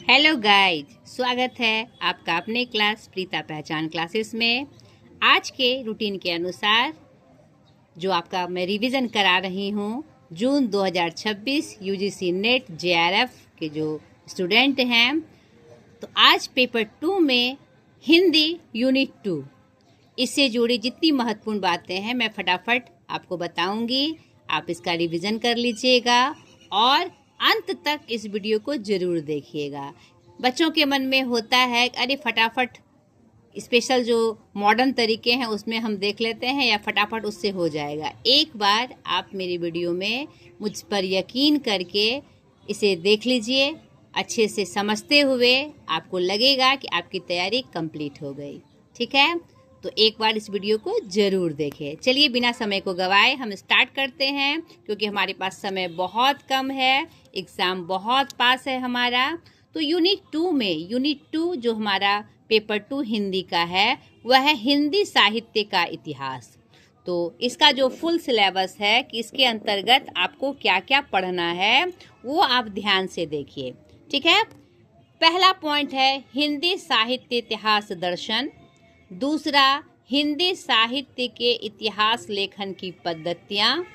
Hello guys, स्वागत है आपका अपने क्लास प्रीता पहचान क्लासेस में। आज के रूटीन के अनुसार जो आपका मैं रिवीजन करा रही हूँ, जून 2026 यूजीसी नेट जेआरएफ के जो स्टूडेंट हैं, तो आज पेपर 2 में हिंदी यूनिट 2 इससे जुड़ी जितनी महत्वपूर्ण बातें हैं मैं फटाफट आपको बताऊंगी। आप इसका रिवीजन कर लीजिएगा और अंत तक इस वीडियो को ज़रूर देखिएगा। बच्चों के मन में होता है अरे फटाफट स्पेशल जो मॉडर्न तरीके हैं उसमें हम देख लेते हैं या फटाफट उससे हो जाएगा। एक बार आप मेरी वीडियो में मुझ पर यकीन करके इसे देख लीजिए, अच्छे से समझते हुए आपको लगेगा कि आपकी तैयारी कंप्लीट हो गई। ठीक है, तो एक बार इस वीडियो को ज़रूर देखें। चलिए बिना समय को गवाए हम स्टार्ट करते हैं, क्योंकि हमारे पास समय बहुत कम है, एग्ज़ाम बहुत पास है हमारा। तो यूनिट 2 जो हमारा पेपर 2 हिंदी का है वह है हिंदी साहित्य का इतिहास। तो इसका जो फुल सिलेबस है कि इसके अंतर्गत आपको क्या क्या पढ़ना है वो आप ध्यान से देखिए। ठीक है, पहला पॉइंट है हिंदी साहित्य इतिहास दर्शन। दूसरा, हिंदी साहित्य के इतिहास लेखन की पद्धतियाँ।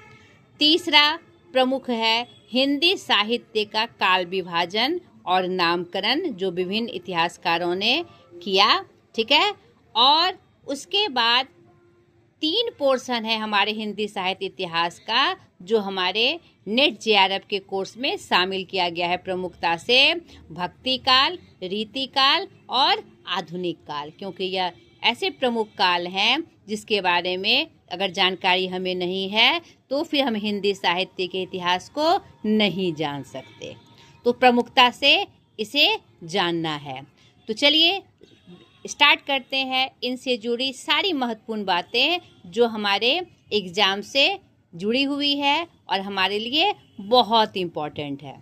तीसरा प्रमुख है हिंदी साहित्य का काल विभाजन और नामकरण जो विभिन्न इतिहासकारों ने किया। ठीक है, और उसके बाद 3 पोर्शन है हमारे हिंदी साहित्य इतिहास का जो हमारे नेट जेआरएफ के कोर्स में शामिल किया गया है प्रमुखता से, भक्ति काल, रीति काल और आधुनिक काल, क्योंकि यह ऐसे प्रमुख काल हैं जिसके बारे में अगर जानकारी हमें नहीं है तो फिर हम हिंदी साहित्य के इतिहास को नहीं जान सकते। तो प्रमुखता से इसे जानना है। तो चलिए स्टार्ट करते हैं इनसे जुड़ी सारी महत्वपूर्ण बातें जो हमारे एग्ज़ाम से जुड़ी हुई है और हमारे लिए बहुत इम्पोर्टेंट है।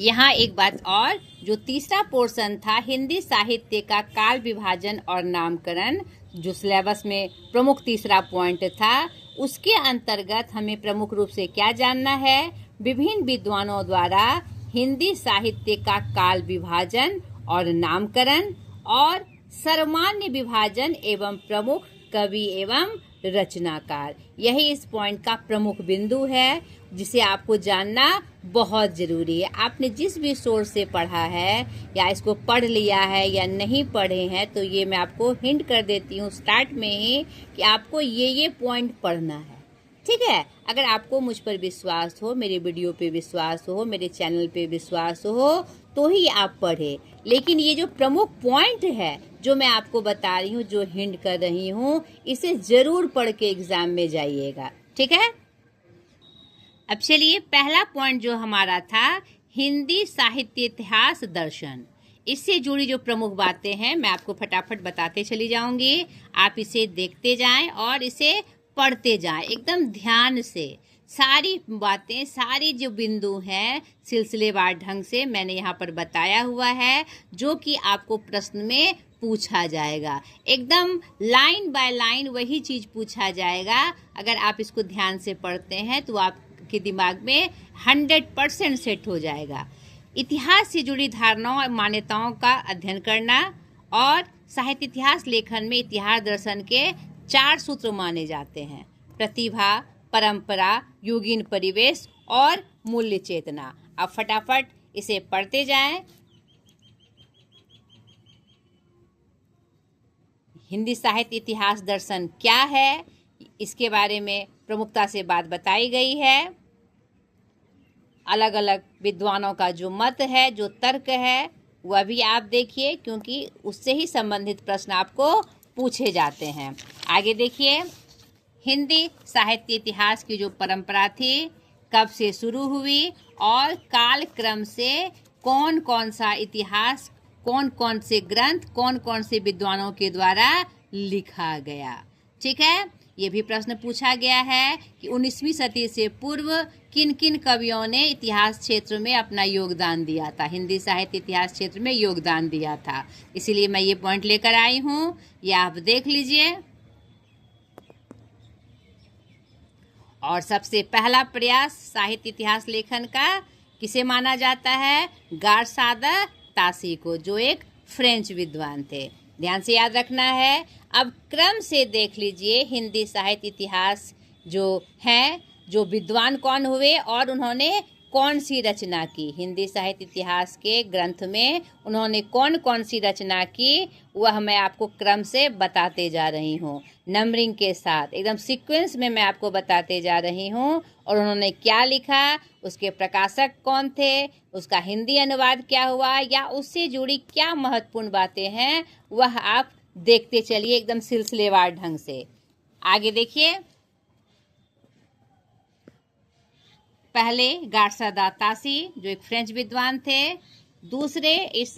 यहाँ एक बात और, जो तीसरा पोर्शन था हिंदी साहित्य का काल विभाजन और नामकरण जो सिलेबस में प्रमुख तीसरा पॉइंट था, उसके अंतर्गत हमें प्रमुख रूप से क्या जानना है, विभिन्न विद्वानों द्वारा हिंदी साहित्य का काल विभाजन और नामकरण और सर्वमान्य विभाजन एवं प्रमुख कवि एवं रचनाकार, यही इस पॉइंट का प्रमुख बिंदु है जिसे आपको जानना बहुत ज़रूरी है। आपने जिस भी सोर्स से पढ़ा है या इसको पढ़ लिया है या नहीं पढ़े हैं, तो ये मैं आपको हिंट कर देती हूँ स्टार्ट में ही कि आपको ये पॉइंट पढ़ना है। ठीक है, अगर आपको मुझ पर विश्वास हो, मेरे वीडियो पे विश्वास हो, मेरे चैनल पे विश्वास हो, तो ही आप पढ़े। लेकिन ये जो प्रमुख पॉइंट है जो मैं आपको बता रही हूँ, जो हिंट कर रही हूँ, इसे ज़रूर पढ़ के एग्ज़ाम में जाइएगा। ठीक है, अब चलिए पहला पॉइंट जो हमारा था हिंदी साहित्य इतिहास दर्शन, इससे जुड़ी जो प्रमुख बातें हैं मैं आपको फटाफट बताते चली जाऊंगी। आप इसे देखते जाएं और इसे पढ़ते जाएं एकदम ध्यान से। सारी बातें, सारी जो बिंदु हैं सिलसिलेवार ढंग से मैंने यहाँ पर बताया हुआ है, जो कि आपको प्रश्न में पूछा जाएगा। एकदम लाइन बाय लाइन वही चीज़ पूछा जाएगा। अगर आप इसको ध्यान से पढ़ते हैं तो आपके दिमाग में 100% सेट हो जाएगा। इतिहास से जुड़ी धारणाओं और मान्यताओं का अध्ययन करना और साहित्य इतिहास लेखन में इतिहास दर्शन के 4 सूत्र माने जाते हैं: प्रतिभा, परंपरा, युगीन परिवेश और मूल्य चेतना। अब फटाफट इसे पढ़ते जाएं। हिंदी साहित्य इतिहास दर्शन क्या है, इसके बारे में प्रमुखता से बात बताई गई है। अलग अलग विद्वानों का जो मत है, जो तर्क है, वह भी आप देखिए, क्योंकि उससे ही संबंधित प्रश्न आपको पूछे जाते हैं। आगे देखिए, हिंदी साहित्य इतिहास की जो परंपरा थी कब से शुरू हुई और काल क्रम से कौन कौन सा इतिहास, कौन कौन से ग्रंथ, कौन कौन से विद्वानों के द्वारा लिखा गया। ठीक है, ये भी प्रश्न पूछा गया है कि 19वीं सदी से पूर्व किन किन कवियों ने इतिहास क्षेत्र में अपना योगदान दिया था, हिंदी साहित्य इतिहास क्षेत्र में योगदान दिया था। इसीलिए मैं ये पॉइंट लेकर आई हूँ, ये आप देख लीजिए। और सबसे पहला प्रयास साहित्य इतिहास लेखन का किसे माना जाता है? गारसादा तासी को, जो एक फ्रेंच विद्वान थे। ध्यान से याद रखना है। अब क्रम से देख लीजिए हिंदी साहित्य इतिहास जो है, जो विद्वान कौन हुए और उन्होंने कौन सी रचना की। हिंदी साहित्य इतिहास के ग्रंथ में उन्होंने कौन कौन सी रचना की, वह मैं आपको क्रम से बताते जा रही हूँ, नंबरिंग के साथ, एकदम सीक्वेंस में मैं आपको बताते जा रही हूँ। और उन्होंने क्या लिखा, उसके प्रकाशक कौन थे, उसका हिंदी अनुवाद क्या हुआ, या उससे जुड़ी क्या महत्वपूर्ण बातें हैं, वह आप देखते चलिए एकदम सिलसिलेवार ढंग से। आगे देखिए, पहले गारसादा तासी जो एक फ्रेंच विद्वान थे। दूसरे, इस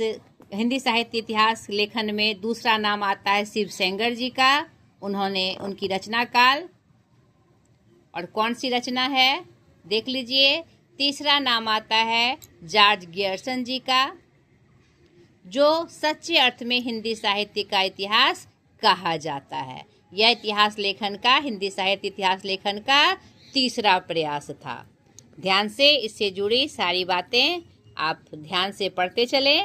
हिंदी साहित्य इतिहास लेखन में दूसरा नाम आता है शिव सेंगर जी का। उन्होंने उनकी रचना काल और कौन सी रचना है देख लीजिए। तीसरा नाम आता है जॉर्ज गियर्सन जी का, जो सच्चे अर्थ में हिंदी साहित्य का इतिहास कहा जाता है। यह इतिहास लेखन का, हिंदी साहित्य इतिहास लेखन का तीसरा प्रयास था। ध्यान से इससे जुड़ी सारी बातें आप ध्यान से पढ़ते चले।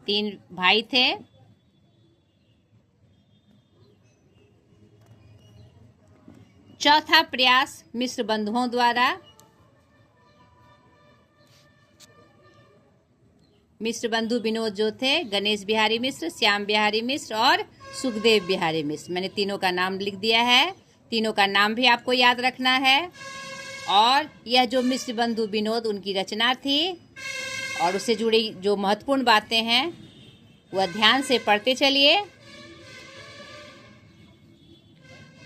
तीन भाई थे। चौथा प्रयास मिश्र बंधुओं द्वारा। मिश्र बंधु विनोद जो थे, गणेश बिहारी मिश्र, श्याम बिहारी मिश्र और सुखदेव बिहारी मिश्र। मैंने तीनों का नाम लिख दिया है, तीनों का नाम भी आपको याद रखना है। और यह जो मिश्र बंधु विनोद, उनकी रचना थी और उससे जुड़ी जो महत्वपूर्ण बातें हैं वह ध्यान से पढ़ते चलिए।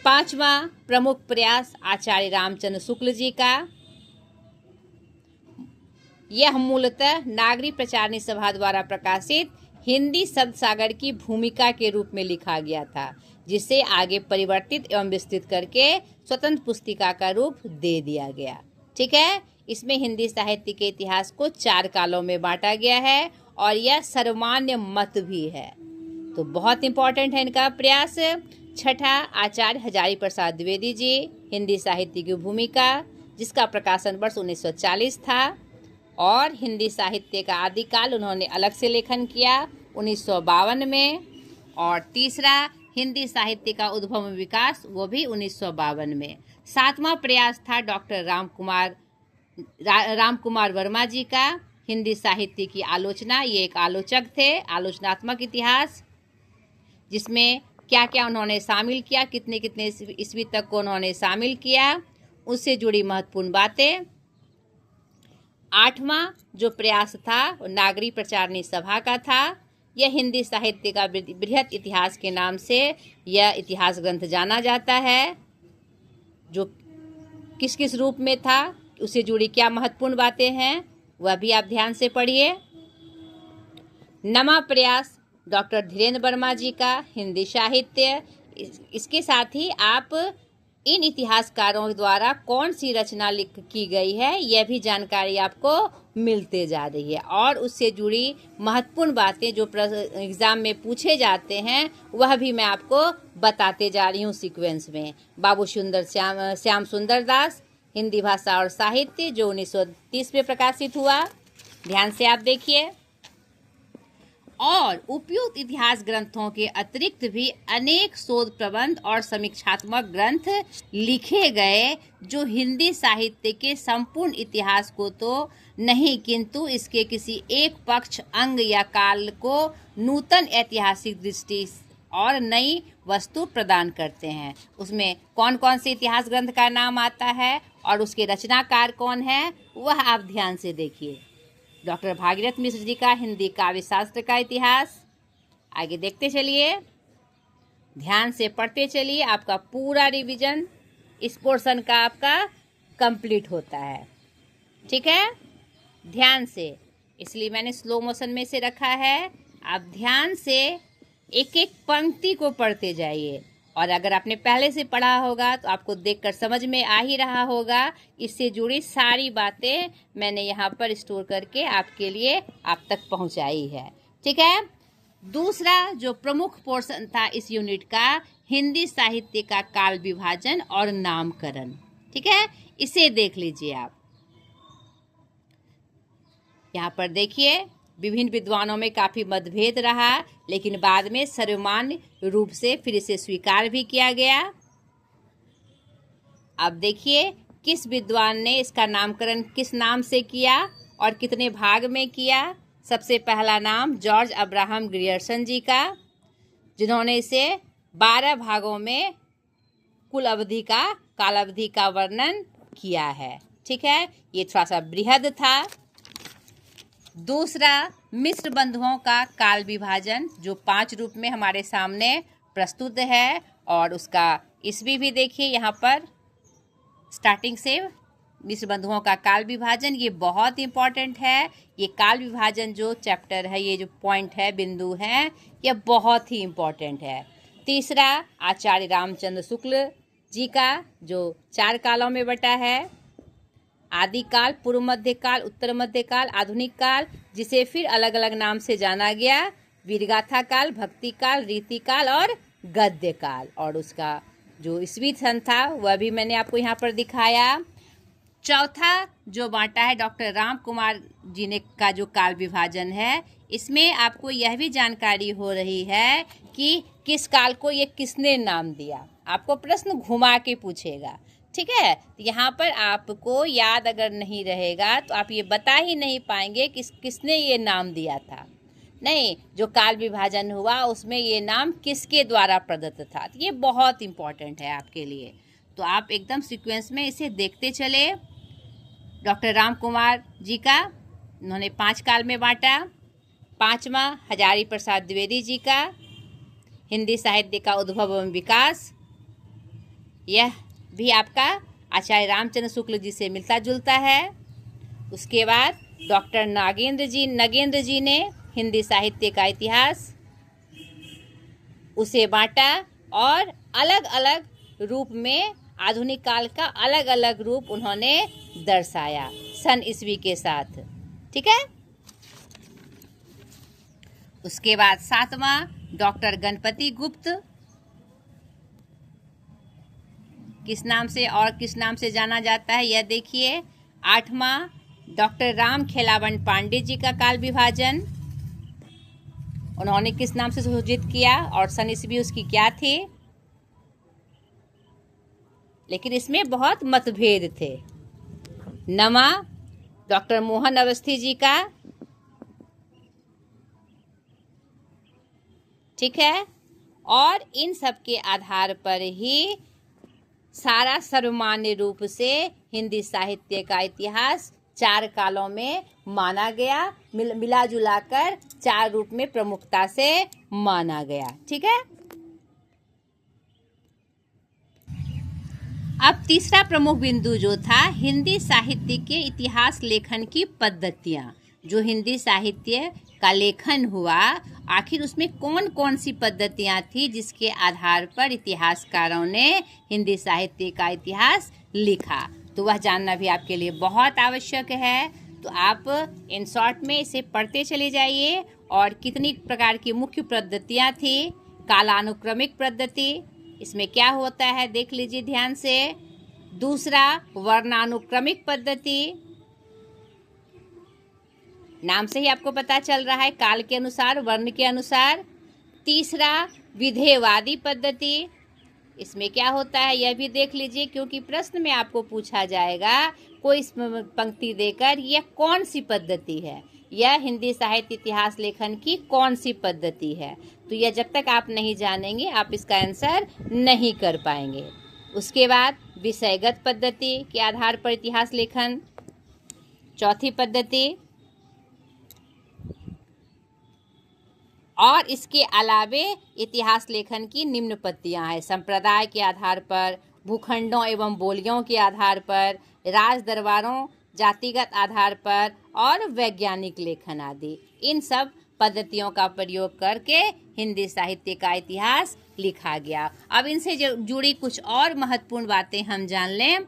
पांचवा प्रमुख प्रयास आचार्य रामचंद्र शुक्ल जी का। यह मूलतः नागरी प्रचारणी सभा द्वारा प्रकाशित हिंदी शब्द सागर की भूमिका के रूप में लिखा गया था, जिसे आगे परिवर्तित एवं विस्तृत करके स्वतंत्र पुस्तिका का रूप दे दिया गया। ठीक है, इसमें हिंदी साहित्य के इतिहास को 4 कालों में बांटा गया है और यह सर्वमान्य मत भी है, तो बहुत इंपॉर्टेंट है इनका प्रयास। छठा, आचार्य हजारी प्रसाद द्विवेदी जी, हिंदी साहित्य की भूमिका, जिसका प्रकाशन वर्ष 1940 था। और हिंदी साहित्य का आदिकाल उन्होंने अलग से लेखन किया 1952 में। और तीसरा, हिंदी साहित्य का उद्भव में विकास, वो भी 1952 में। सातवां प्रयास था डॉक्टर राम कुमार वर्मा जी का, हिंदी साहित्य की आलोचना। ये एक आलोचक थे, आलोचनात्मक इतिहास, जिसमें क्या क्या उन्होंने शामिल किया, कितने कितने ईस्वी तक को उन्होंने शामिल किया, उससे जुड़ी महत्वपूर्ण बातें। आठवां जो प्रयास था वो नागरी प्रचारणी सभा का था। यह हिंदी साहित्य का बृहत इतिहास के नाम से यह इतिहास ग्रंथ जाना जाता है, जो किस किस रूप में था, उससे जुड़ी क्या महत्वपूर्ण बातें हैं, वह भी आप ध्यान से पढ़िए। नवा प्रयास डॉक्टर धीरेन्द्र वर्मा जी का, हिंदी साहित्य। इसके साथ ही आप इन इतिहासकारों द्वारा कौन सी रचना की गई है, यह भी जानकारी आपको मिलते जा रही है। और उससे जुड़ी महत्वपूर्ण बातें जो एग्जाम में पूछे जाते हैं, वह भी मैं आपको बताते जा रही हूँ सीक्वेंस में। बाबू श्याम सुंदर दास, हिंदी भाषा और साहित्य, जो 1930 में प्रकाशित हुआ। ध्यान से आप देखिए। और उपयुक्त इतिहास ग्रंथों के अतिरिक्त भी अनेक शोध प्रबंध और समीक्षात्मक ग्रंथ लिखे गए, जो हिंदी साहित्य के संपूर्ण इतिहास को तो नहीं, किंतु इसके किसी एक पक्ष, अंग या काल को नूतन ऐतिहासिक दृष्टि और नई वस्तु प्रदान करते हैं। उसमें कौन कौन से इतिहास ग्रंथ का नाम आता है और उसके रचनाकार कौन है, वह आप ध्यान से देखिए। डॉक्टर भागीरथ मिश्र जी का हिंदी काव्य शास्त्र का इतिहास। आगे देखते चलिए, ध्यान से पढ़ते चलिए, आपका पूरा रिवीजन इस पोर्शन का आपका कंप्लीट होता है। ठीक है, ध्यान से, इसलिए मैंने स्लो मोशन में से रखा है। आप ध्यान से एक एक पंक्ति को पढ़ते जाइए, और अगर आपने पहले से पढ़ा होगा तो आपको देखकर समझ में आ ही रहा होगा। इससे जुड़ी सारी बातें मैंने यहाँ पर स्टोर करके आपके लिए आप तक पहुँचाई है। ठीक है, दूसरा जो प्रमुख पोर्शन था इस यूनिट का, हिंदी साहित्य का काल विभाजन और नामकरण। ठीक है, इसे देख लीजिए आप। यहाँ पर देखिए, विभिन्न विद्वानों में काफी मतभेद रहा, लेकिन बाद में सर्वमान्य रूप से फिर इसे स्वीकार भी किया गया। अब देखिए, किस विद्वान ने इसका नामकरण किस नाम से किया और कितने भाग में किया। सबसे पहला नाम जॉर्ज अब्राहम ग्रियर्सन जी का, जिन्होंने इसे 12 भागों में कुल अवधि का कालावधि का वर्णन किया है। ठीक है, ये थोड़ा सा बृहद था। दूसरा, मिश्र बंधुओं का काल विभाजन, जो 5 रूप में हमारे सामने प्रस्तुत है, और उसका ईस्वी भी देखिए यहाँ पर स्टार्टिंग से। मिश्र बंधुओं का काल विभाजन ये बहुत इंपॉर्टेंट है। ये काल विभाजन जो चैप्टर है, ये जो पॉइंट है, बिंदु है, ये बहुत ही इंपॉर्टेंट है। तीसरा, आचार्य रामचंद्र शुक्ल जी का, जो 4 कालों में बटा है, आदि काल, पूर्व मध्य काल, उत्तर मध्य काल, आधुनिक काल, जिसे फिर अलग अलग नाम से जाना गया, वीरगाथा काल, भक्ति काल, रीति काल और गद्य काल। और उसका जो ईस्वी सन था वह भी मैंने आपको यहाँ पर दिखाया। चौथा जो बांटा है डॉक्टर राम कुमार जी ने का जो काल विभाजन है, इसमें आपको यह भी जानकारी हो रही है कि किस काल को ये किसने नाम दिया। आपको प्रश्न घुमा के पूछेगा। ठीक है, तो यहाँ पर आपको याद अगर नहीं रहेगा तो आप ये बता ही नहीं पाएंगे कि किसने ये नाम दिया था। नहीं, जो काल विभाजन हुआ उसमें ये नाम किसके द्वारा प्रदत्त था। तो ये बहुत इम्पोर्टेंट है आपके लिए, तो आप एकदम सीक्वेंस में इसे देखते चले। डॉक्टर राम कुमार जी का उन्होंने 5 काल में बांटा। 5वां हजारी प्रसाद द्विवेदी जी का, हिंदी साहित्य का उद्भव एवं विकास, यह भी आपका आचार्य रामचंद्र शुक्ल जी से मिलता जुलता है। उसके बाद डॉक्टर नगेंद्र जी ने हिंदी साहित्य का इतिहास, उसे बांटा और अलग अलग रूप में आधुनिक काल का अलग अलग रूप उन्होंने दर्शाया सन ईस्वी के साथ। ठीक है, उसके बाद 7वां डॉक्टर गणपति गुप्त, किस नाम से और किस नाम से जाना जाता है यह देखिए। 8वां डॉक्टर राम खेलावन पांडे जी का काल विभाजन, उन्होंने किस नाम से सूचित किया और सन ईस्वी उसकी क्या थी, लेकिन इसमें बहुत मतभेद थे। 9वां डॉक्टर मोहन अवस्थी जी का। ठीक है, और इन सब के आधार पर ही सारा सर्वमान्य रूप से हिंदी साहित्य का इतिहास 4 कालों में माना गया, मिला जुलाकर 4 रूप में प्रमुखता से माना गया। ठीक है, अब तीसरा प्रमुख बिंदु जो था, हिंदी साहित्य के इतिहास लेखन की पद्धतियाँ। जो हिंदी साहित्य का लेखन हुआ, आखिर उसमें कौन कौन सी पद्धतियाँ थी जिसके आधार पर इतिहासकारों ने हिंदी साहित्य का इतिहास लिखा, तो वह जानना भी आपके लिए बहुत आवश्यक है। तो आप इन शॉर्ट में इसे पढ़ते चले जाइए। और कितनी प्रकार की मुख्य पद्धतियाँ थी। कालानुक्रमिक पद्धति, इसमें क्या होता है देख लीजिए ध्यान से। दूसरा, वर्णानुक्रमिक पद्धति, नाम से ही आपको पता चल रहा है, काल के अनुसार, वर्ण के अनुसार। तीसरा, विधेयवादी पद्धति, इसमें क्या होता है यह भी देख लीजिए, क्योंकि प्रश्न में आपको पूछा जाएगा कोई पंक्ति देकर यह कौन सी पद्धति है, यह हिंदी साहित्य इतिहास लेखन की कौन सी पद्धति है। तो यह जब तक आप नहीं जानेंगे आप इसका आंसर नहीं कर पाएंगे। उसके बाद विषयगत पद्धति के आधार पर इतिहास लेखन। चौथी पद्धति, और इसके अलावे इतिहास लेखन की निम्न पद्धतियाँ हैं। संप्रदाय के आधार पर, भूखंडों एवं बोलियों के आधार पर, राज दरबारों, जातिगत आधार पर और वैज्ञानिक लेखन आदि। इन सब पद्धतियों का प्रयोग करके हिंदी साहित्य का इतिहास लिखा गया। अब इनसे जुड़ी कुछ और महत्वपूर्ण बातें हम जान लें।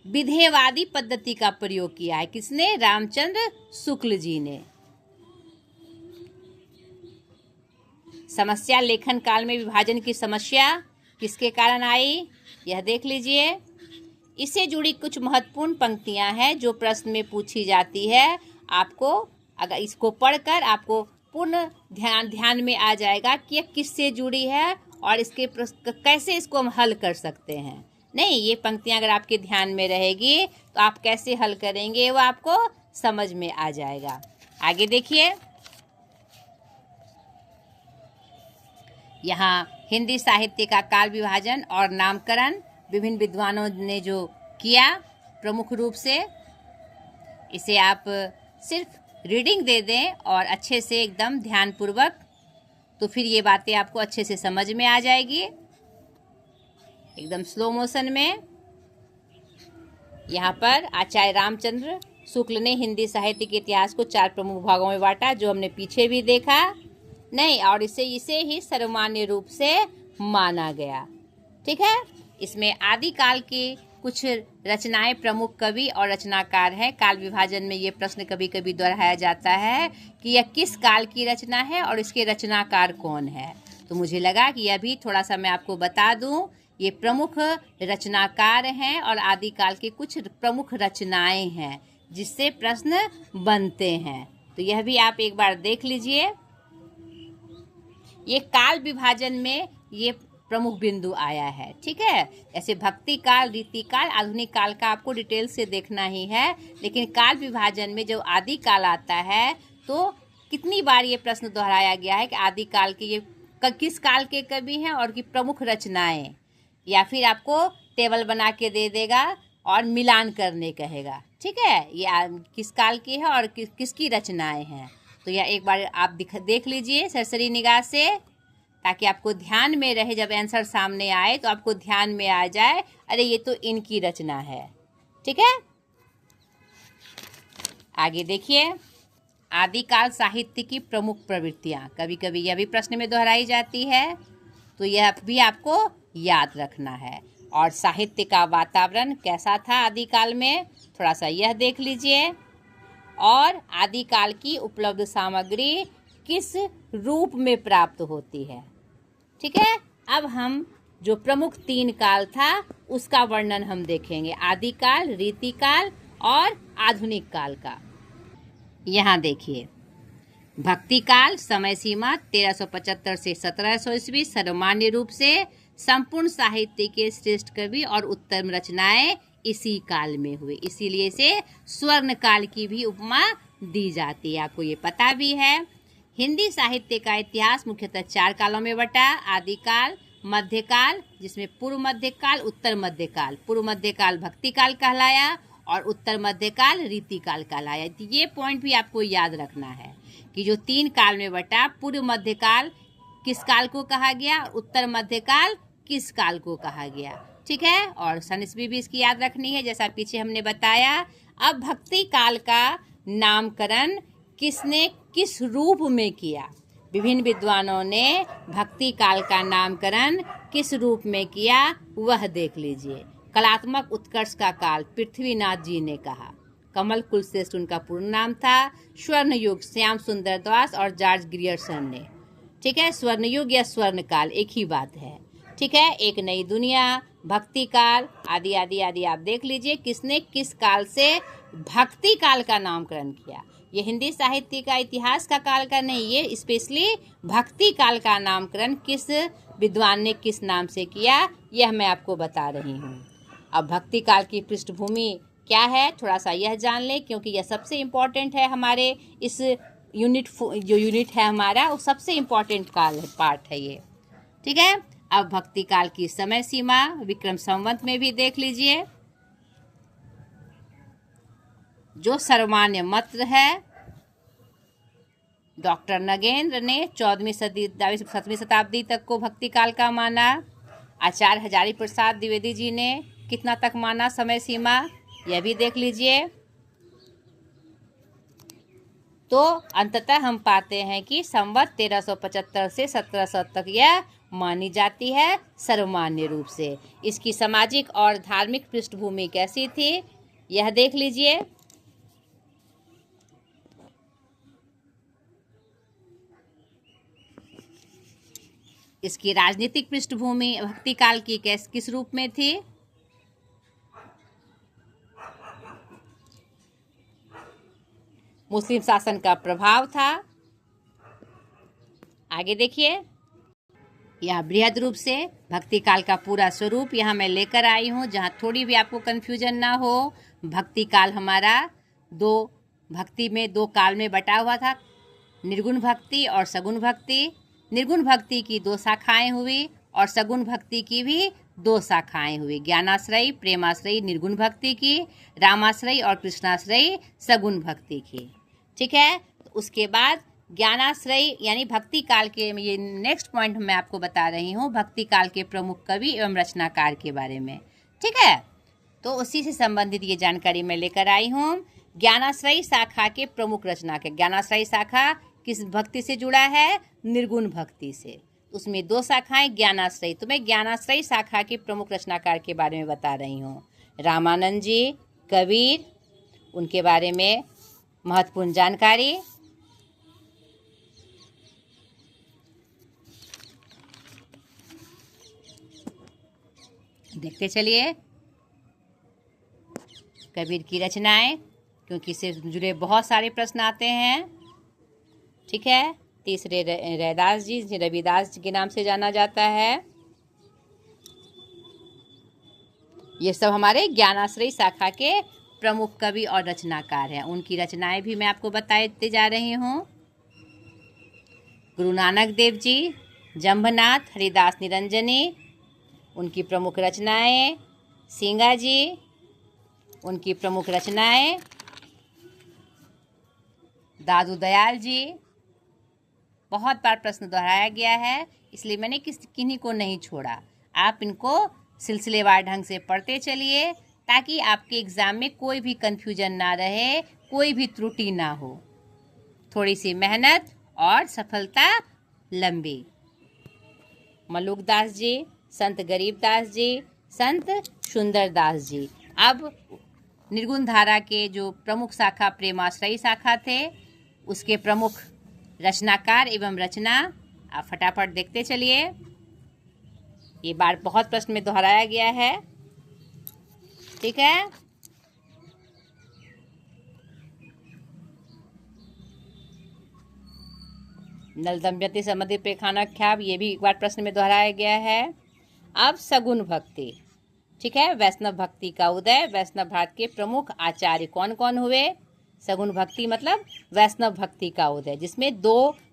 विधेयवादी पद्धति का प्रयोग किया है किसने? रामचंद्र शुक्ल जी ने। समस्या लेखन काल में विभाजन की समस्या किसके कारण आई, यह देख लीजिए। इससे जुड़ी कुछ महत्वपूर्ण पंक्तियां हैं जो प्रश्न में पूछी जाती है। आपको अगर इसको पढ़कर आपको पूर्ण ध्यान में आ जाएगा कि यह किससे जुड़ी है और इसके कैसे इसको हम हल कर सकते हैं। नहीं, ये पंक्तियां अगर आपके ध्यान में रहेगी तो आप कैसे हल करेंगे वो आपको समझ में आ जाएगा। आगे देखिए, यहाँ हिंदी साहित्य का काल विभाजन और नामकरण विभिन्न विद्वानों ने जो किया प्रमुख रूप से, इसे आप सिर्फ रीडिंग दे दें और अच्छे से एकदम ध्यानपूर्वक, तो फिर ये बातें आपको अच्छे से समझ में आ जाएगी एकदम स्लो मोशन में। यहाँ पर आचार्य रामचंद्र शुक्ल ने हिंदी साहित्य के इतिहास को 4 प्रमुख भागों में बांटा, जो हमने पीछे भी देखा। नहीं, और इसे ही सर्वमान्य रूप से माना गया। ठीक है, इसमें आदिकाल की कुछ रचनाएं प्रमुख कवि और रचनाकार हैं। काल विभाजन में ये प्रश्न कभी कभी दोहराया जाता है कि यह किस काल की रचना है और इसके रचनाकार कौन है। तो मुझे लगा कि यह भी थोड़ा सा मैं आपको बता दूं। ये प्रमुख रचनाकार हैं और आदिकाल के कुछ प्रमुख रचनाएं हैं जिससे प्रश्न बनते हैं। तो यह भी आप एक बार देख लीजिए। ये काल विभाजन में ये प्रमुख बिंदु आया है। ठीक है, ऐसे भक्ति काल, रीति काल, आधुनिक काल का आपको डिटेल से देखना ही है, लेकिन काल विभाजन में जब आदि काल आता है तो कितनी बार ये प्रश्न दोहराया गया है कि आदि काल के ये किस काल के कवि हैं और की प्रमुख रचनाएं, या फिर आपको टेबल बना के दे देगा और मिलान करने कहेगा। ठीक है, ये किस काल की है और किसकी रचनाएं हैं। तो यह एक बार आप देख लीजिए सरसरी निगाह से, ताकि आपको ध्यान में रहे। जब आंसर सामने आए तो आपको ध्यान में आ जाए, अरे ये तो इनकी रचना है। ठीक है, आगे देखिए, आदिकाल साहित्य की प्रमुख प्रवृत्तियां, कभी कभी यह भी प्रश्न में दोहराई जाती है, तो यह भी आपको याद रखना है। और साहित्य का वातावरण कैसा था आदिकाल में, थोड़ा सा यह देख लीजिए। और आदिकाल की उपलब्ध सामग्री किस रूप में प्राप्त होती है। ठीक है, अब हम जो प्रमुख 3 काल था उसका वर्णन हम देखेंगे, आदिकाल, रीतिकाल और आधुनिक काल का। यहाँ देखिए, भक्ति काल समय सीमा 1375 से 1700 ईस्वी, सर्वमान्य रूप से संपूर्ण साहित्य के श्रेष्ठ कवि और उत्तम रचनाएं इसी काल में हुए, इसीलिए इसे स्वर्ण काल की भी उपमा दी जाती है। आपको ये पता भी है। हिंदी साहित्य का इतिहास मुख्यतः 4 कालों में बटा, आदिकाल, मध्यकाल जिसमें पूर्व मध्यकाल, उत्तर मध्यकाल। पूर्व मध्यकाल भक्ति काल कहलाया और उत्तर मध्यकाल रीतिकाल कहलाया। तो ये पॉइंट भी आपको याद रखना है कि जो 3 काल में बटा, पूर्व मध्यकाल किस काल को कहा गया, उत्तर मध्यकाल किस काल को कहा गया। ठीक है, और सन ईस्वी भी इसकी याद रखनी है जैसा पीछे हमने बताया। अब भक्ति काल का नामकरण किसने किस रूप में किया, विभिन्न विद्वानों ने भक्ति काल का नामकरण किस रूप में किया वह देख लीजिए। कलात्मक उत्कर्ष का काल पृथ्वीनाथ जी ने कहा। कमल कुलश्रेष्ठ उनका पूर्ण नाम था। स्वर्ण युग श्याम सुंदर दास और जॉर्ज ग्रियर्सन ने। ठीक है, स्वर्ण युग या स्वर्ण काल एक ही बात है। ठीक है, एक नई दुनिया, भक्ति काल आदि आदि आदि आप देख लीजिए किसने किस काल से भक्ति काल का नामकरण किया। ये हिंदी साहित्य का इतिहास का काल का नहीं, ये स्पेशली भक्ति काल का नामकरण किस विद्वान ने किस नाम से किया यह मैं आपको बता रही हूँ। अब भक्ति काल की पृष्ठभूमि क्या है थोड़ा सा यह जान लें, क्योंकि यह सबसे इम्पोर्टेंट है हमारे इस यूनिट है हमारा, वो सबसे इम्पोर्टेंट काल है, पार्ट है ये। ठीक है, अब भक्ति काल की समय सीमा विक्रम संवत में भी देख लीजिए। जो सर्वमान्य मत है, डॉक्टर नगेंद्र ने 14वीं सदी 7वीं शताब्दी तक को भक्ति काल का माना। आचार्य हजारी प्रसाद द्विवेदी जी ने कितना तक माना समय सीमा यह भी देख लीजिए। तो अंततः हम पाते हैं कि संवत 1375 से 1700 तक यह मानी जाती है सर्वमान्य रूप से। इसकी सामाजिक और धार्मिक पृष्ठभूमि कैसी थी यह देख लीजिए। इसकी राजनीतिक पृष्ठभूमि भक्ति काल की किस रूप में थी? मुस्लिम शासन का प्रभाव था। आगे देखिए, यह बृहद रूप से भक्ति काल का पूरा स्वरूप यहाँ मैं लेकर आई हूँ, जहाँ थोड़ी भी आपको कंफ्यूजन ना हो। भक्ति काल हमारा भक्ति में दो काल में बटा हुआ था, निर्गुण भक्ति और सगुण भक्ति। निर्गुण भक्ति की दो शाखाएं हुई और सगुण भक्ति की भी दो शाखाएं हुई, ज्ञानाश्रयी प्रेमाश्रयी निर्गुण भक्ति की, रामाश्रयी और कृष्णाश्रयी सगुण भक्ति की। ठीक है, तो उसके बाद ज्ञानाश्रयी यानी भक्ति काल के, ये नेक्स्ट पॉइंट मैं आपको बता रही हूँ, भक्ति काल के प्रमुख कवि एवं रचनाकार के बारे में। ठीक है, तो उसी से संबंधित ये जानकारी मैं लेकर आई हूँ। ज्ञानाश्रयी शाखा के प्रमुख रचनाकार, ज्ञानाश्रयी शाखा किस भक्ति से जुड़ा है? निर्गुण भक्ति से। उसमें दो शाखाएं ज्ञानाश्रयी, तो मैं ज्ञानाश्रयी शाखा के प्रमुख रचनाकार के बारे में बता रही हूँ। रामानंद जी, कबीर, उनके बारे में महत्वपूर्ण जानकारी। देखते चलिए कबीर की रचनाएं, क्योंकि इससे जुड़े बहुत सारे प्रश्न आते हैं। ठीक है, तीसरे रैदास जी, रविदास जी के नाम से जाना जाता है। ये सब हमारे ज्ञानाश्रयी शाखा के प्रमुख कवि और रचनाकार हैं। उनकी रचनाएं भी मैं आपको बताते जा रही हूँ। गुरु नानक देव जी, जंभनाथ, हरिदास निरंजनी, उनकी प्रमुख रचनाएं। सिंगा जी, उनकी प्रमुख रचनाएं। दादू दयाल जी, बहुत बार प्रश्न दोहराया गया है, इसलिए मैंने किन्हीं को नहीं छोड़ा। आप इनको सिलसिलेवार ढंग से पढ़ते चलिए, ताकि आपके एग्ज़ाम में कोई भी कन्फ्यूजन ना रहे, कोई भी त्रुटि ना हो। थोड़ी सी मेहनत और सफलता लंबी। मलुकदास जी, संत गरीबदास जी, संत सुंदरदास जी। अब निर्गुण धारा के जो प्रमुख शाखा प्रेमाश्रयी शाखा थे, उसके प्रमुख रचनाकार एवं रचना आप फटाफट देखते चलिए। ये बार बहुत प्रश्न में दोहराया गया है। ठीक है, नल दमयंती संबंधित प्रेखानाख्याप, ये भी एक बार प्रश्न में दोहराया गया है। अब सगुण भक्ति। ठीक है, वैष्णव भक्ति का उदय। वैष्णव भारत के प्रमुख आचार्य कौन कौन हुए? सगुण भक्ति मतलब वैष्णव भक्ति का उदय, जिसमें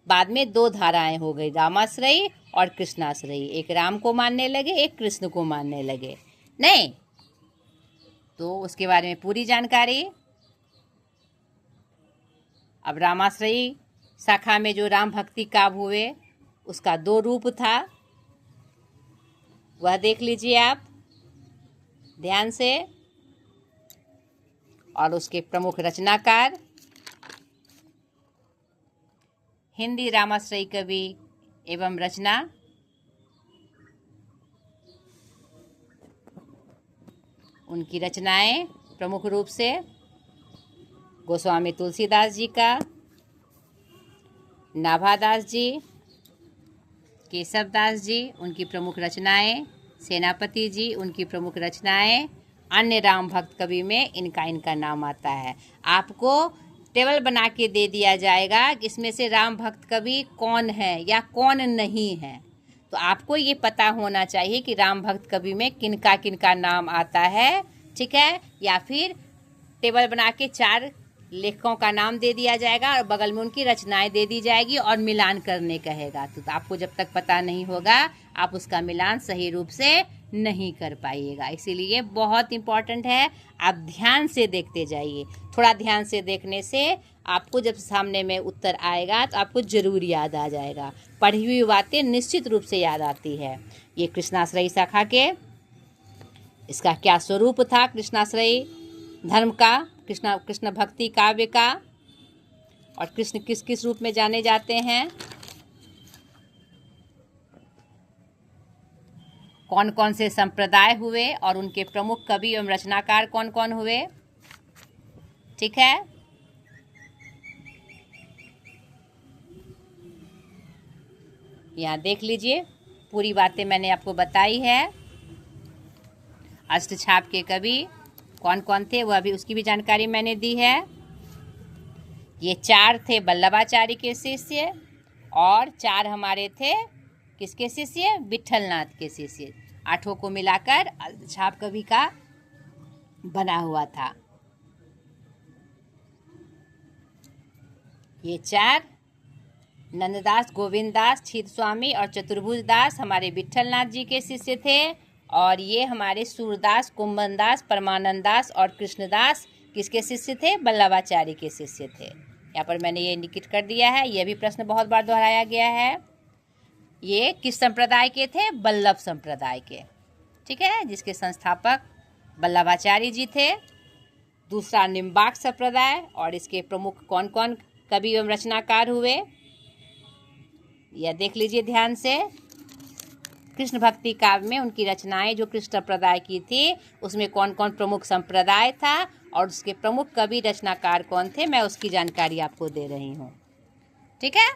बाद में दो धाराएं हो गई, रामाश्रयी और कृष्णाश्रयी। एक राम को मानने लगे, एक कृष्ण को मानने लगे। नहीं, तो उसके बारे में पूरी जानकारी। अब रामाश्रयी शाखा में जो राम भक्ति काव्य हुए, उसका दो रूप था, वह देख लीजिए आप ध्यान से। और उसके प्रमुख रचनाकार, हिंदी रामाश्रयी कवि एवं रचना उनकी रचनाएं प्रमुख रूप से गोस्वामी तुलसीदास जी का, नाभादास जी, केशवदास जी, उनकी प्रमुख रचनाएं, सेनापति जी, उनकी प्रमुख रचनाएं। अन्य राम भक्त कवि में इनका नाम आता है। आपको टेबल बना के दे दिया जाएगा कि इसमें से राम भक्त कवि कौन है या कौन नहीं है, तो आपको ये पता होना चाहिए कि राम भक्त कवि में किनका नाम आता है। ठीक है, या फिर टेबल बना के 4 लेखकों का नाम दे दिया जाएगा और बगल में उनकी रचनाएं दे दी जाएगी और मिलान करने कहेगा, तो आपको जब तक पता नहीं होगा आप उसका मिलान सही रूप से नहीं कर पाइएगा। इसीलिए बहुत इम्पॉर्टेंट है, आप ध्यान से देखते जाइए। थोड़ा ध्यान से देखने से आपको जब सामने में उत्तर आएगा तो आपको जरूर याद आ जाएगा। पढ़ी हुई बातें निश्चित रूप से याद आती है। ये कृष्णाश्रयी शाखा के, इसका क्या स्वरूप था कृष्णाश्रयी धर्म का, कृष्ण भक्ति काव्य का, और कृष्ण किस किस रूप में जाने जाते हैं, कौन कौन से संप्रदाय हुए और उनके प्रमुख कवि एवं रचनाकार कौन कौन हुए। ठीक है, यहाँ देख लीजिए पूरी बातें मैंने आपको बताई है। अष्टछाप के कवि कौन कौन थे वह भी, उसकी भी जानकारी मैंने दी है। ये 4 थे वल्लभाचार्य के शिष्य और 4 हमारे थे किसके शिष्य? विट्ठलनाथ के शिष्य। 8 को मिलाकर अष्टछाप कवि का बना हुआ था। ये 4 नंददास, गोविंददास, क्षीर स्वामी और चतुर्भुज दास हमारे विट्ठलनाथ जी के शिष्य थे। और ये हमारे सूरदास, कुंभनदास, परमानंद दास और कृष्णदास किसके शिष्य थे? वल्लभाचार्य के शिष्य थे। यहाँ पर मैंने ये इंडिकेट कर दिया है। यह भी प्रश्न बहुत बार दोहराया गया है। ये किस संप्रदाय के थे? वल्लभ संप्रदाय के, ठीक है, जिसके संस्थापक वल्लभाचार्य जी थे। दूसरा निम्बार्क संप्रदाय, और इसके प्रमुख कौन कौन कवि एवं रचनाकार हुए यह देख लीजिए ध्यान से। कृष्ण भक्ति काव्य में उनकी रचनाएं जो कृष्ण संप्रदाय की थी उसमें कौन कौन प्रमुख संप्रदाय था और उसके प्रमुख कवि रचनाकार कौन थे, मैं उसकी जानकारी आपको दे रही हूँ, ठीक है।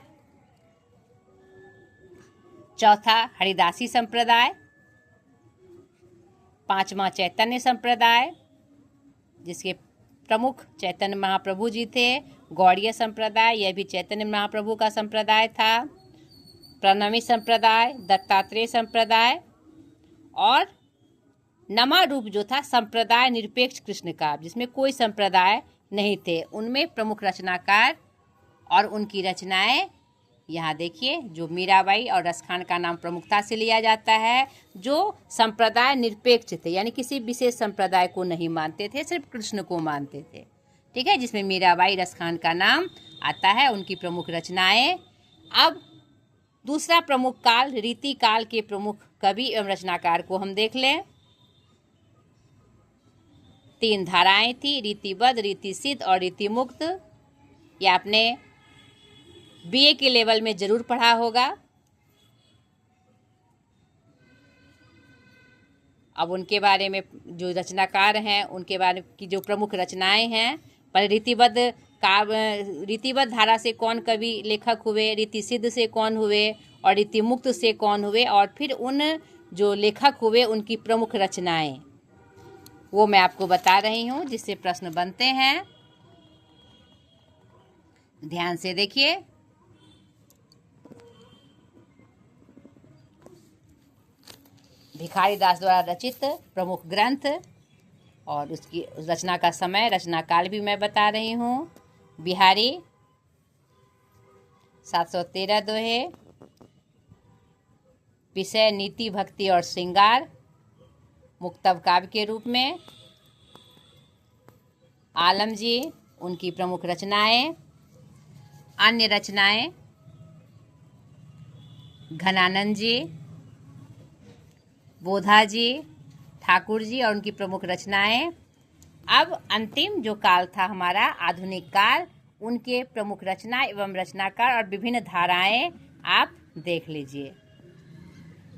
चौथा हरिदासी संप्रदाय। 5वां चैतन्य संप्रदाय, जिसके प्रमुख चैतन्य महाप्रभु जी थे। गौड़ीय संप्रदाय, यह भी चैतन्य महाप्रभु का संप्रदाय था। प्रणवी संप्रदाय, दत्तात्रेय संप्रदाय और नमा रूप जो था संप्रदाय निरपेक्ष कृष्ण काव्य, जिसमें कोई संप्रदाय नहीं थे। उनमें प्रमुख रचनाकार और उनकी रचनाएं यहाँ देखिए, जो मीराबाई और रसखान का नाम प्रमुखता से लिया जाता है, जो संप्रदाय निरपेक्ष थे, यानी किसी विशेष संप्रदाय को नहीं मानते थे, सिर्फ कृष्ण को मानते थे, ठीक है, जिसमें मीराबाई, रसखान का नाम आता है, उनकी प्रमुख रचनाएं। अब दूसरा प्रमुख काल, रीति काल के प्रमुख कवि एवं रचनाकार को हम देख लें। 3 धाराएं थी, रीतिबद्ध, रीति सिद्ध और रीति मुक्त। यह आपने बीए के लेवल में जरूर पढ़ा होगा। अब उनके बारे में जो रचनाकार हैं उनके बारे की जो प्रमुख रचनाएं हैं, पर रीतिबद्ध धारा से कौन कवि लेखक हुए, रीति सिद्ध से कौन हुए और रीति मुक्त से कौन हुए, और फिर उन जो लेखक हुए उनकी प्रमुख रचनाएं, वो मैं आपको बता रही हूँ, जिससे प्रश्न बनते हैं। ध्यान से देखिए। भिखारी दास द्वारा रचित प्रमुख ग्रंथ और उसकी रचना का समय, रचना काल भी मैं बता रही हूँ। बिहारी 713 दोहे, विषय नीति, भक्ति और श्रृंगार, मुक्तब काव्य के रूप में। आलम जी, उनकी प्रमुख रचनाएं। अन्य रचनाएं घनानंद जी, बोधा जी, ठाकुर जी और उनकी प्रमुख रचनाएं। अब अंतिम जो काल था हमारा आधुनिक काल, उनके प्रमुख रचना एवं रचनाकार और विभिन्न धाराएं आप देख लीजिए।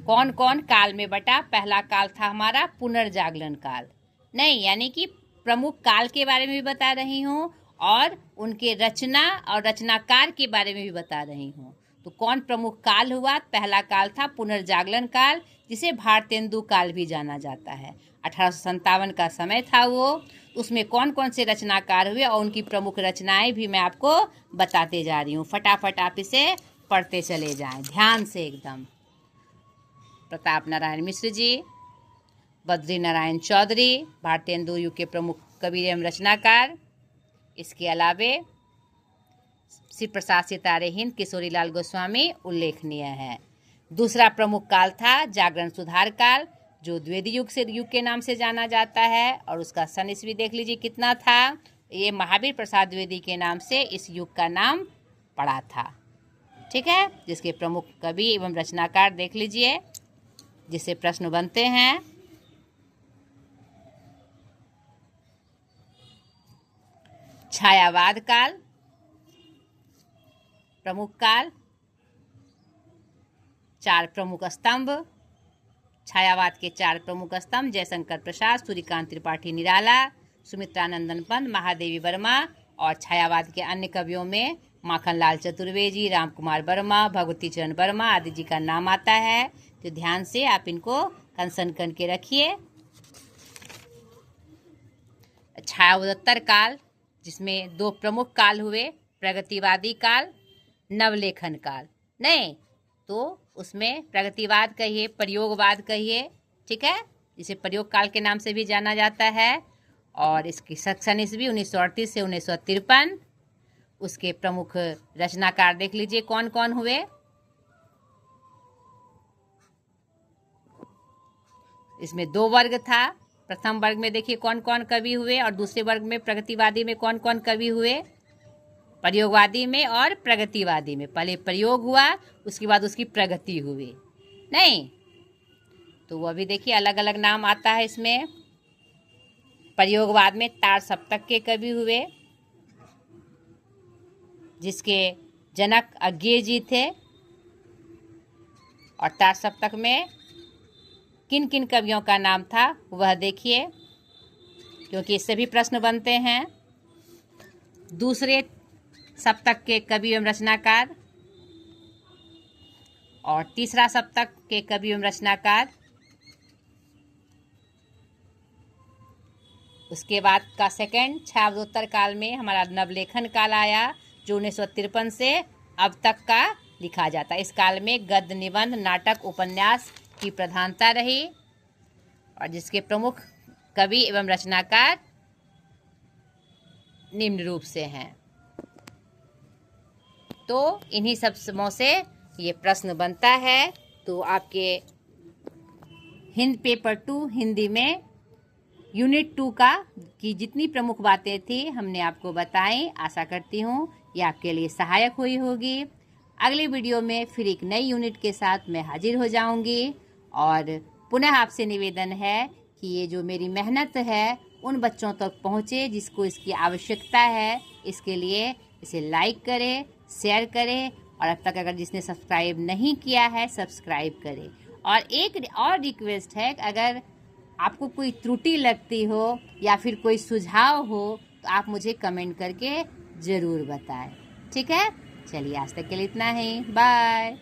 कौन कौन काल में बटा? पहला काल था हमारा पुनर्जागरण काल, नहीं यानी कि प्रमुख काल के बारे में भी बता रही हूँ और उनके रचना और रचनाकार के बारे में भी बता रही हूँ। तो कौन प्रमुख काल हुआ? पहला काल था पुनर्जागरण काल, जिसे भारतेंदु काल भी जाना जाता है। 1857 का समय था वो। उसमें कौन कौन से रचनाकार हुए और उनकी प्रमुख रचनाएं भी मैं आपको बताते जा रही हूँ। फटाफट आप इसे पढ़ते चले जाएं ध्यान से एकदम। प्रताप नारायण मिश्र जी, बद्री नारायण चौधरी भारतेंदु युग के प्रमुख कवि एवं रचनाकार। इसके अलावे श्री प्रसाद सितारे हिंद किशोरीलाल गोस्वामी उल्लेखनीय है। दूसरा प्रमुख काल था जागरण सुधार काल, जो द्विवेदी युग के नाम से जाना जाता है, और उसका सन ईस्वी देख लीजिए कितना था। ये महावीर प्रसाद द्विवेदी के नाम से इस युग का नाम पड़ा था, ठीक है, जिसके प्रमुख कवि एवं रचनाकार देख लीजिए, जिससे प्रश्न बनते हैं। छायावाद काल, प्रमुख काल, 4 प्रमुख स्तंभ। छायावाद के 4 प्रमुख स्तंभ जयशंकर प्रसाद, सूर्यकांत त्रिपाठी निराला, सुमित्रानंदन पंत, महादेवी वर्मा। और छायावाद के अन्य कवियों में माखनलाल चतुर्वेदी, राम कुमार वर्मा, भगवती चरण वर्मा आदि जी का नाम आता है। तो ध्यान से आप इनको कंसन करके रखिए। छायावोत्तर काल, जिसमें 2 प्रमुख काल हुए, प्रगतिवादी काल, नवलेखन काल। नहीं तो उसमें प्रगतिवाद कहिए, प्रयोगवाद कहिए, ठीक है, जिसे प्रयोग काल के नाम से भी जाना जाता है। और इसकी सन ईस्वी 1938 से 1953। उसके प्रमुख रचनाकार देख लीजिए कौन कौन हुए। इसमें 2 वर्ग था। प्रथम वर्ग में देखिए कौन कौन कवि हुए, और दूसरे वर्ग में प्रगतिवादी में कौन कौन कवि हुए। प्रयोगवादी में और प्रगतिवादी में पहले प्रयोग हुआ, उसके बाद उसकी प्रगति हुई। नहीं तो वो अभी देखिए अलग अलग नाम आता है इसमें। प्रयोगवाद में तार सप्तक के कवि हुए, जिसके जनक अज्ञेय जी थे। और तार सप्तक में किन किन कवियों का नाम था वह देखिए, क्योंकि इससे भी प्रश्न बनते हैं। दूसरे सप्तक के कवि एवं रचनाकार और तीसरा सप्तक के कवि एवं रचनाकार। उसके बाद का सेकंड छायावोत्तर काल में हमारा नवलेखन काल आया, जो 1953 से अब तक का लिखा जाता है। इस काल में गद्य, निबंध, नाटक, उपन्यास की प्रधानता रही, और जिसके प्रमुख कवि एवं रचनाकार निम्न रूप से हैं। तो इन्हीं सब समों से ये प्रश्न बनता है। तो आपके हिंद पेपर 2 हिंदी में यूनिट 2 का की जितनी प्रमुख बातें थी हमने आपको बताई। आशा करती हूँ ये आपके लिए सहायक हुई होगी। अगली वीडियो में फिर एक नई यूनिट के साथ मैं हाजिर हो जाऊंगी। और पुनः आपसे निवेदन है कि ये जो मेरी मेहनत है उन बच्चों तक पहुँचे जिसको इसकी आवश्यकता है। इसके लिए इसे लाइक करें, शेयर करें, और अब तक अगर जिसने सब्सक्राइब नहीं किया है सब्सक्राइब करें। और एक और रिक्वेस्ट है, अगर आपको कोई त्रुटि लगती हो या फिर कोई सुझाव हो तो आप मुझे कमेंट करके ज़रूर बताएं। ठीक है, चलिए आज तक के लिए इतना ही। बाय।